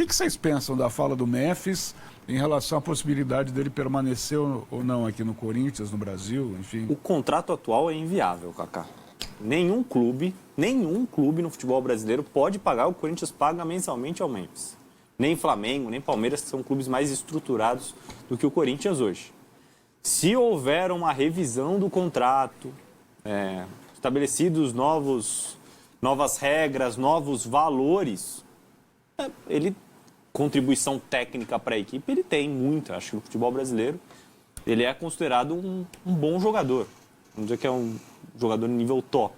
que vocês pensam da fala do Memphis em relação à possibilidade dele permanecer ou não aqui no Corinthians, no Brasil, enfim? O contrato atual é inviável, Kaká. Nenhum clube no futebol brasileiro pode pagar o que o Corinthians paga mensalmente ao Memphis. Nem Flamengo, nem Palmeiras, que são clubes mais estruturados do que o Corinthians hoje. Se houver uma revisão do contrato, estabelecidos novas regras, novos valores, contribuição técnica para a equipe, ele tem muita. Acho que no futebol brasileiro ele é considerado um bom jogador. Vamos dizer que é um jogador nível top.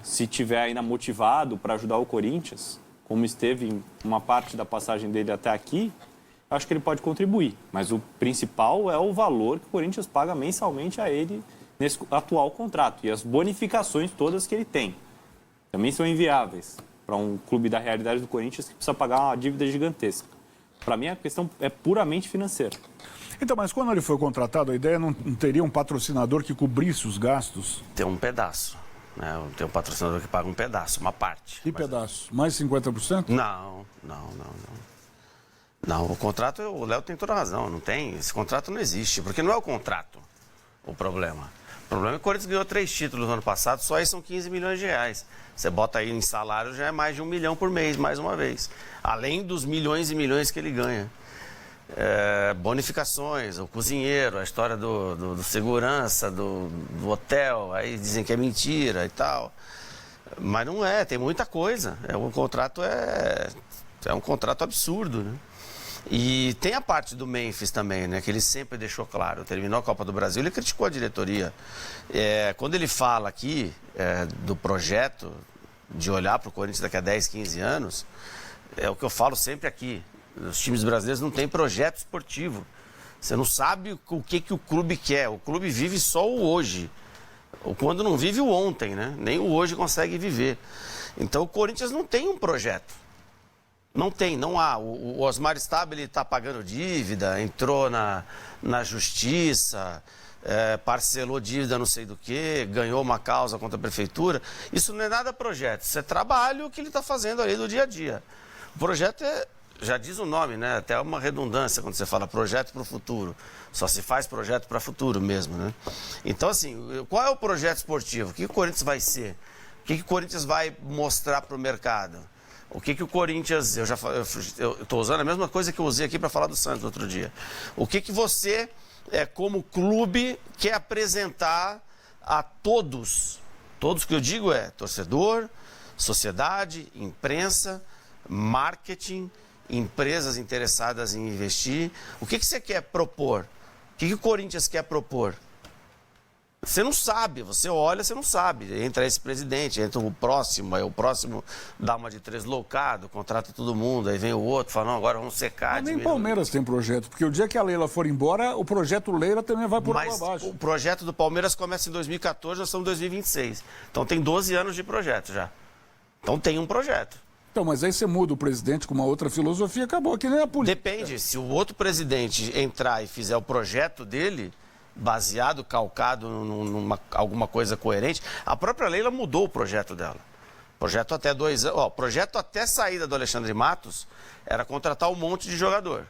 Se tiver ainda motivado para ajudar o Corinthians, como esteve em uma parte da passagem dele até aqui, acho que ele pode contribuir. Mas o principal é o valor que o Corinthians paga mensalmente a ele nesse atual contrato. E as bonificações todas que ele tem também são inviáveis para um clube da realidade do Corinthians que precisa pagar uma dívida gigantesca. Para mim, a questão é puramente financeira. Então, mas quando ele foi contratado, a ideia não teria um patrocinador que cobrisse os gastos? Tem um pedaço. Tem um patrocinador que paga um pedaço, uma parte. Que pedaço? Mais 50%? Não. Não, o contrato, o Léo tem toda a razão, não tem, esse contrato não existe, porque não é o contrato o problema. O problema é que o Corinthians ganhou 3 títulos no ano passado, só aí são 15 milhões de reais. Você bota aí em salário, já é mais de 1 milhão por mês, mais uma vez. Além dos milhões e milhões que ele ganha. Bonificações, o cozinheiro, a história do segurança, do hotel, aí dizem que é mentira e tal. Mas não é, tem muita coisa. Um contrato é um contrato absurdo, né? E tem a parte do Memphis também, né? Que ele sempre deixou claro. Terminou a Copa do Brasil, ele criticou a diretoria. Quando ele fala aqui do projeto de olhar para o Corinthians daqui a 10, 15 anos, é o que eu falo sempre aqui. Os times brasileiros não têm projeto esportivo. Você não sabe o que o clube quer. O clube vive só o hoje. Quando não vive o ontem, né? Nem o hoje consegue viver. Então o Corinthians não tem um projeto. Não tem, não há. O Osmar Stabile está pagando dívida, entrou na justiça, parcelou dívida não sei do que, ganhou uma causa contra a prefeitura. Isso não é nada projeto, isso é trabalho que ele está fazendo ali do dia a dia. O projeto já diz o nome, né? Até uma redundância quando você fala projeto para o futuro. Só se faz projeto para o futuro mesmo, né? Então, assim, qual é o projeto esportivo? O que o Corinthians vai ser? O que o Corinthians vai mostrar para o mercado? O que o Corinthians... Eu estou usando a mesma coisa que eu usei aqui para falar do Santos outro dia. O que você, como clube, quer apresentar a todos? Todos que eu digo torcedor, sociedade, imprensa, marketing, empresas interessadas em investir. O que você quer propor? O que o Corinthians quer propor? Você não sabe, você olha, você não sabe. Entra esse presidente, entra o próximo, aí o próximo dá uma de translocado, contrata todo mundo, aí vem o outro, fala, não, agora vamos secar. Mas nem Palmeiras tem projeto, porque o dia que a Leila for embora, o projeto Leila também vai por água abaixo. O projeto do Palmeiras começa em 2014, nós estamos em 2026. Então tem 12 anos de projeto já. Então tem um projeto. Então, mas aí você muda o presidente com uma outra filosofia, acabou, que nem a política. Depende, se o outro presidente entrar e fizer o projeto dele, baseado, calcado numa alguma coisa coerente, a própria Leila mudou o projeto dela. Projeto até 2 anos. Projeto até a saída do Alexandre Matos era contratar um monte de jogador.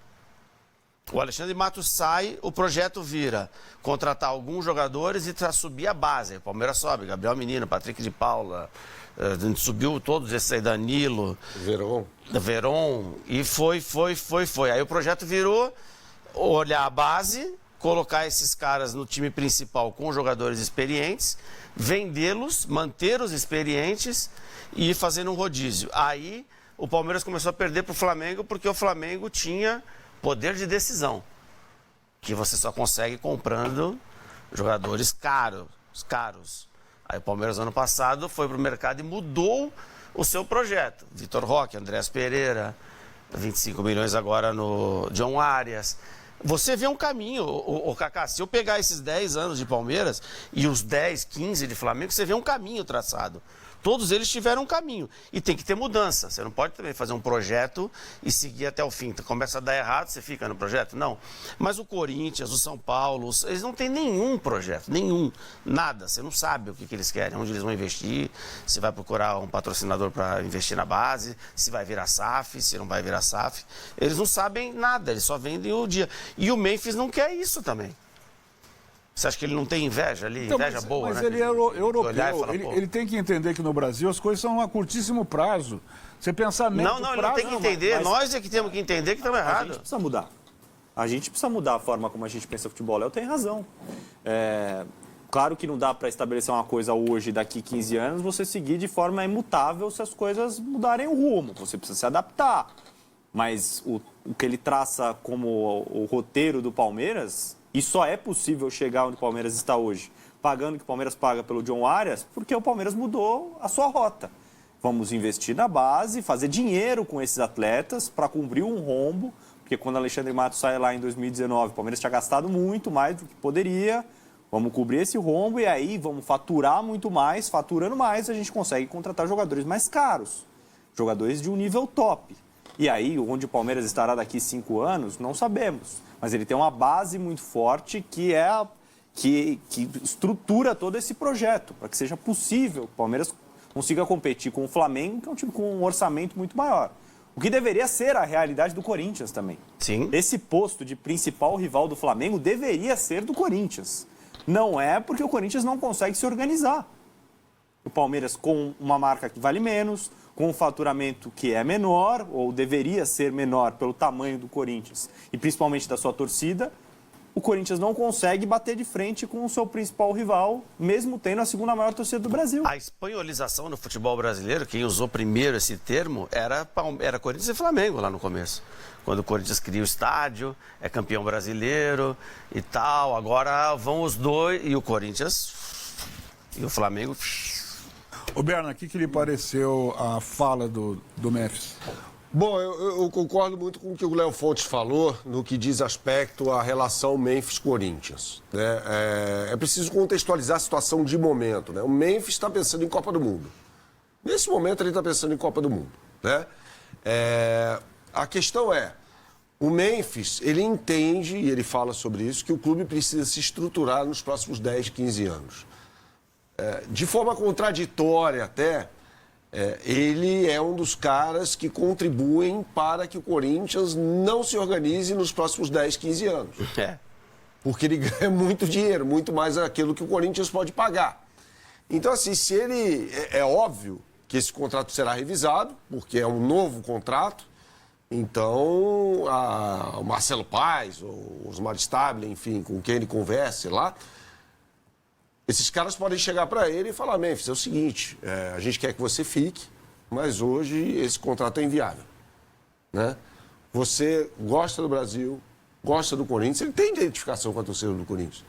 O Alexandre Matos sai, o projeto vira contratar alguns jogadores e subir a base. O Palmeiras sobe, Gabriel Menino, Patrick de Paula, subiu todos esses aí, Danilo, Veron, e foi. Aí o projeto virou olhar a base, colocar esses caras no time principal com jogadores experientes, vendê-los, manter os experientes e ir fazendo um rodízio. Aí o Palmeiras começou a perder para o Flamengo porque o Flamengo tinha poder de decisão, que você só consegue comprando jogadores caros. Aí o Palmeiras, ano passado, foi para o mercado e mudou o seu projeto. Vitor Roque, Andréas Pereira, 25 milhões agora no John Arias. Você vê um caminho, Kaká, se eu pegar esses 10 anos de Palmeiras e os 10, 15 de Flamengo, você vê um caminho traçado. Todos eles tiveram um caminho. E tem que ter mudança. Você não pode também fazer um projeto e seguir até o fim. Começa a dar errado, você fica no projeto? Não. Mas o Corinthians, o São Paulo, eles não têm nenhum projeto, nenhum, nada. Você não sabe o que eles querem, onde eles vão investir, se vai procurar um patrocinador para investir na base, se vai virar SAF, se não vai virar SAF. Eles não sabem nada, eles só vendem o dia. E o Memphis não quer isso também. Você acha que ele não tem inveja ali? Então, inveja boa, mas né? ele é europeu. Falar, Ele tem que entender que no Brasil as coisas são a curtíssimo prazo. Você pensar médio não, prazo... ele não tem que entender. mas- Nós é que temos que entender que estamos A gente errados. precisa mudar. A gente precisa mudar a forma como a gente pensa futebol. Eu tenho razão. Claro que não dá para estabelecer uma coisa hoje, daqui 15 anos, você seguir de forma imutável se as coisas mudarem o rumo. Você precisa se adaptar. Mas o que ele traça como o roteiro do Palmeiras, e só é possível chegar onde o Palmeiras está hoje, pagando o que o Palmeiras paga pelo John Arias, porque o Palmeiras mudou a sua rota. Vamos investir na base, fazer dinheiro com esses atletas para cumprir um rombo, porque quando Alexandre Matos sai lá em 2019, o Palmeiras tinha gastado muito mais do que poderia. Vamos cobrir esse rombo e aí vamos faturar muito mais. Faturando mais, a gente consegue contratar jogadores mais caros, jogadores de um nível top. E aí, onde o Palmeiras estará daqui 5 anos, não sabemos. Mas ele tem uma base muito forte que estrutura todo esse projeto, para que seja possível que o Palmeiras consiga competir com o Flamengo, que é um time com um orçamento muito maior. O que deveria ser a realidade do Corinthians também. Sim. Esse posto de principal rival do Flamengo deveria ser do Corinthians. Não é porque o Corinthians não consegue se organizar. O Palmeiras com uma marca que vale menos, com um faturamento que é menor, ou deveria ser menor pelo tamanho do Corinthians, e principalmente da sua torcida, o Corinthians não consegue bater de frente com o seu principal rival, mesmo tendo a segunda maior torcida do Brasil. A espanholização no futebol brasileiro, quem usou primeiro esse termo, era Corinthians e Flamengo lá no começo. Quando o Corinthians cria o estádio, é campeão brasileiro e tal. Agora vão os dois, e o Corinthians e o Flamengo... Ô, Berna, o que lhe pareceu a fala do Memphis? Bom, eu concordo muito com o que o Léo Fontes falou no que diz respeito à relação Memphis-Corinthians. Né? É preciso contextualizar a situação de momento. Né? O Memphis está pensando em Copa do Mundo. Nesse momento ele está pensando em Copa do Mundo. Né? A questão é, o Memphis, ele entende, e ele fala sobre isso, que o clube precisa se estruturar nos próximos 10, 15 anos. De forma contraditória até, ele é um dos caras que contribuem para que o Corinthians não se organize nos próximos 10, 15 anos. Porque ele ganha muito dinheiro, muito mais aquilo que o Corinthians pode pagar. Então, assim, se ele... É óbvio que esse contrato será revisado, porque é um novo contrato. Então, o Marcelo Paes, ou o Osmar Stable, enfim, com quem ele converse lá... Esses caras podem chegar para ele e falar, Memphis, é o seguinte, a gente quer que você fique, mas hoje esse contrato é inviável. Né? Você gosta do Brasil, gosta do Corinthians, ele tem identificação com a torcida do Corinthians.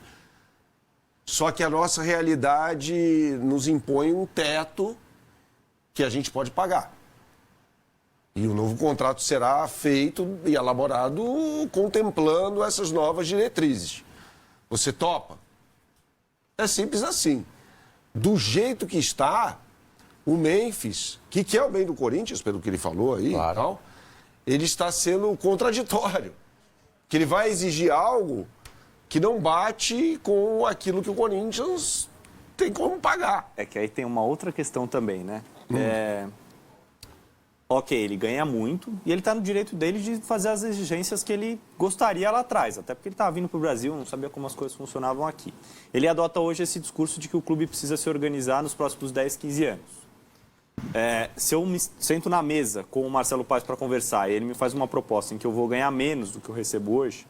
Só que a nossa realidade nos impõe um teto que a gente pode pagar. E o novo contrato será feito e elaborado contemplando essas novas diretrizes. Você topa? É simples assim. Do jeito que está, o Memphis, que quer o bem do Corinthians, pelo que ele falou aí, claro, e tal, ele está sendo contraditório. Que ele vai exigir algo que não bate com aquilo que o Corinthians tem como pagar. É que aí tem uma outra questão também, né? Ok, ele ganha muito e ele está no direito dele de fazer as exigências que ele gostaria lá atrás, até porque ele estava vindo para o Brasil, não sabia como as coisas funcionavam aqui. Ele adota hoje esse discurso de que o clube precisa se organizar nos próximos 10, 15 anos. Se eu me sento na mesa com o Marcelo Paes para conversar e ele me faz uma proposta em que eu vou ganhar menos do que eu recebo hoje,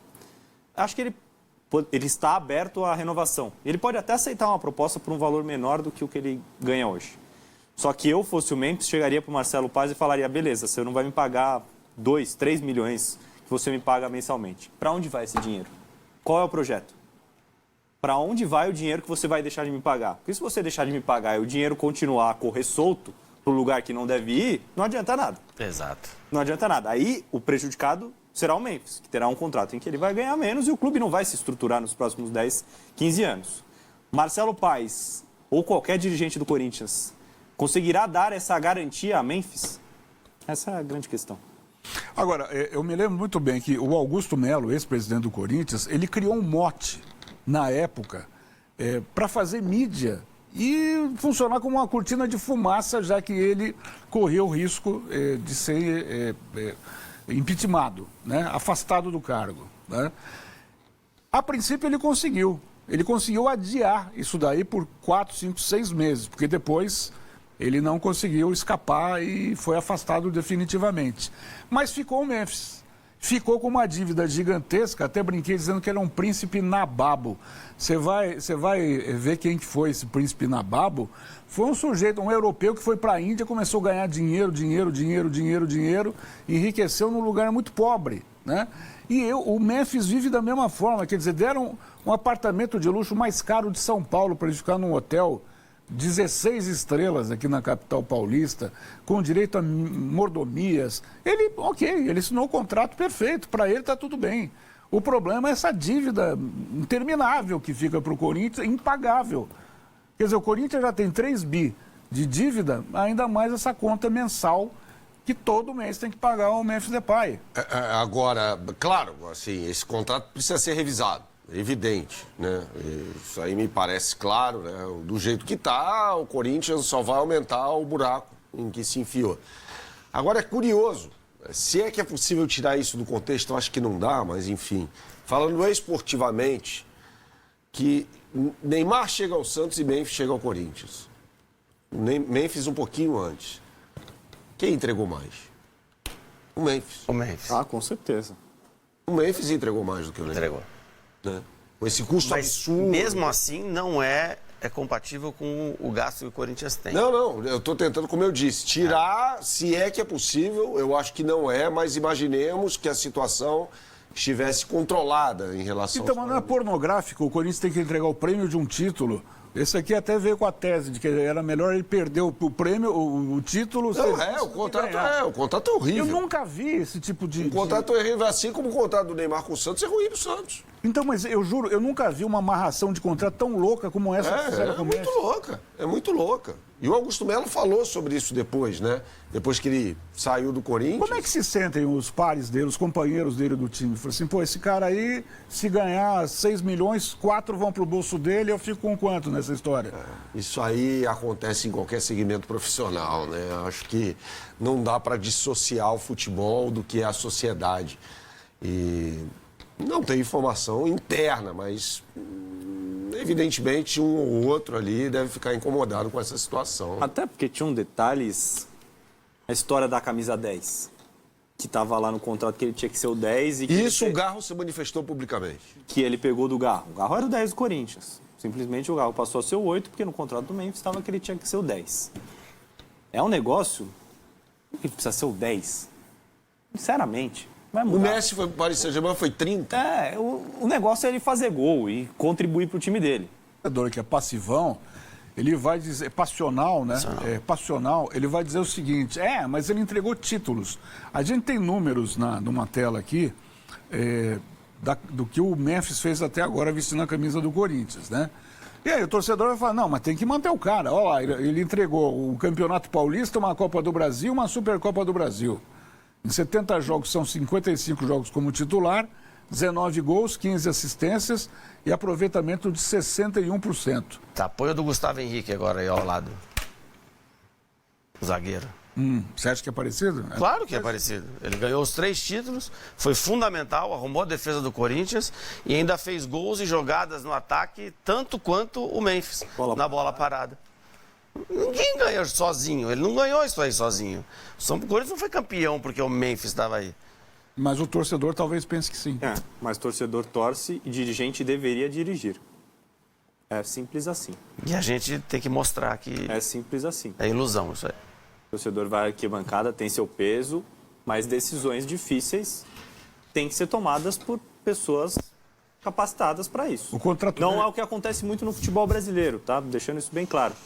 acho que ele está aberto à renovação. Ele pode até aceitar uma proposta por um valor menor do que o que ele ganha hoje. Só que eu fosse o Memphis, chegaria para o Marcelo Paes e falaria, beleza, você não vai me pagar 2, 3 milhões que você me paga mensalmente. Para onde vai esse dinheiro? Qual é o projeto? Para onde vai o dinheiro que você vai deixar de me pagar? Porque se você deixar de me pagar e o dinheiro continuar a correr solto para o lugar que não deve ir, não adianta nada. Exato. Não adianta nada. Aí o prejudicado será o Memphis, que terá um contrato em que ele vai ganhar menos e o clube não vai se estruturar nos próximos 10, 15 anos. Marcelo Paes ou qualquer dirigente do Corinthians Conseguirá dar essa garantia a Memphis? Essa é a grande questão. Agora, eu me lembro muito bem que o Augusto Melo, ex-presidente do Corinthians, ele criou um mote, na época, para fazer mídia e funcionar como uma cortina de fumaça, já que ele correu o risco de ser impeachmentado, né? Afastado do cargo, né? A princípio ele conseguiu adiar isso daí por 4, 5, 6 meses, porque depois ele não conseguiu escapar e foi afastado definitivamente. Mas ficou o Memphis. Ficou com uma dívida gigantesca, até brinquei dizendo que ele é um príncipe nababo. Você vai ver quem que foi esse príncipe nababo. Foi um sujeito, um europeu que foi para a Índia, começou a ganhar dinheiro, enriqueceu num lugar muito pobre, né? E o Memphis vive da mesma forma, quer dizer, deram um apartamento de luxo mais caro de São Paulo para ele ficar num hotel 16 estrelas aqui na capital paulista, com direito a mordomias. Ele assinou o contrato perfeito, para ele está tudo bem. O problema é essa dívida interminável que fica para o Corinthians, impagável. Quer dizer, o Corinthians já tem 3 bi de dívida, ainda mais essa conta mensal que todo mês tem que pagar ao Memphis Depay. Agora, claro, assim, esse contrato precisa ser revisado. Evidente, né? Isso aí me parece claro, né? Do jeito que está, o Corinthians só vai aumentar o buraco em que se enfiou. Agora é curioso, se é que é possível tirar isso do contexto, eu acho que não dá, mas enfim. Falando esportivamente, que Neymar chega ao Santos e Memphis chega ao Corinthians. Memphis um pouquinho antes. Quem entregou mais? O Memphis. O Memphis. Ah, com certeza. O Memphis entregou mais do que o Neymar. Entregou. Né? Com esse custo Mas absurdo. mesmo assim não é compatível com o gasto que o Corinthians tem. Não, eu estou tentando, como eu disse, tirar, se é que é possível, eu acho que não é, mas imaginemos que a situação estivesse controlada em relação Então, mas não é pornográfico, o Corinthians tem que entregar o prêmio de um título. Esse aqui até veio com a tese de que era melhor ele perder o prêmio, o título... Não, o contrato é horrível. Eu nunca vi esse tipo de... O contrato é horrível, assim como o contrato do Neymar com o Santos é ruim pro Santos. Então, mas eu juro, eu nunca vi uma amarração de contrato tão louca como essa que fizeram com o muito Memphis. louca, é muito louca. E o Augusto Melo falou sobre isso depois, né? Depois que ele saiu do Corinthians. Como é que se sentem os pares dele, os companheiros dele do time? Falei assim, pô, esse cara aí, se ganhar 6 milhões, 4 vão pro bolso dele, eu fico com quanto nessa história? Isso aí acontece em qualquer segmento profissional, né? Acho que não dá para dissociar o futebol do que é a sociedade. E não tem informação interna, mas evidentemente um ou outro ali deve ficar incomodado com essa situação. Até porque tinham detalhes, a história da camisa 10, que estava lá no contrato que ele tinha que ser o 10 e que Isso o Garro se manifestou publicamente. que ele pegou do Garro. O Garro era o 10 do Corinthians. Simplesmente o Garro passou a ser o 8, porque no contrato do Memphis estava que ele tinha que ser o 10. É um negócio que precisa ser o 10. Sinceramente, vai O mudar. Messi foi para o Paris Saint-Germain, foi 30. O negócio é ele fazer gol e contribuir para o time dele. O jogador que é passivão, ele vai dizer, passional, né? Passional, ele vai dizer o seguinte, mas ele entregou títulos. A gente tem números numa tela aqui, do que o Memphis fez até agora vestindo a camisa do Corinthians, né? E aí o torcedor vai falar, não, mas tem que manter o cara. Olha lá, ele entregou o Campeonato Paulista, uma Copa do Brasil, uma Supercopa do Brasil. Em 70 jogos, são 55 jogos como titular, 19 gols, 15 assistências e aproveitamento de 61%. Tá, apoio do Gustavo Henrique agora aí ao lado. O zagueiro. Você acha que é parecido? Claro que é parecido. Ele ganhou os 3 títulos, foi fundamental, arrumou a defesa do Corinthians e ainda fez gols e jogadas no ataque, tanto quanto o Memphis, na bola parada. Ninguém ganha sozinho, ele não ganhou isso aí sozinho. O Corinthians não foi campeão porque o Memphis estava aí. Mas o torcedor talvez pense que sim. Mas torcedor torce e dirigente deveria dirigir. É simples assim. E a gente tem que mostrar que É simples assim. é ilusão isso aí. O torcedor vai à arquibancada, tem seu peso, mas decisões difíceis têm que ser tomadas por pessoas capacitadas para isso. O contrato Não dele- é o que acontece muito no futebol brasileiro, tá? Deixando isso bem claro.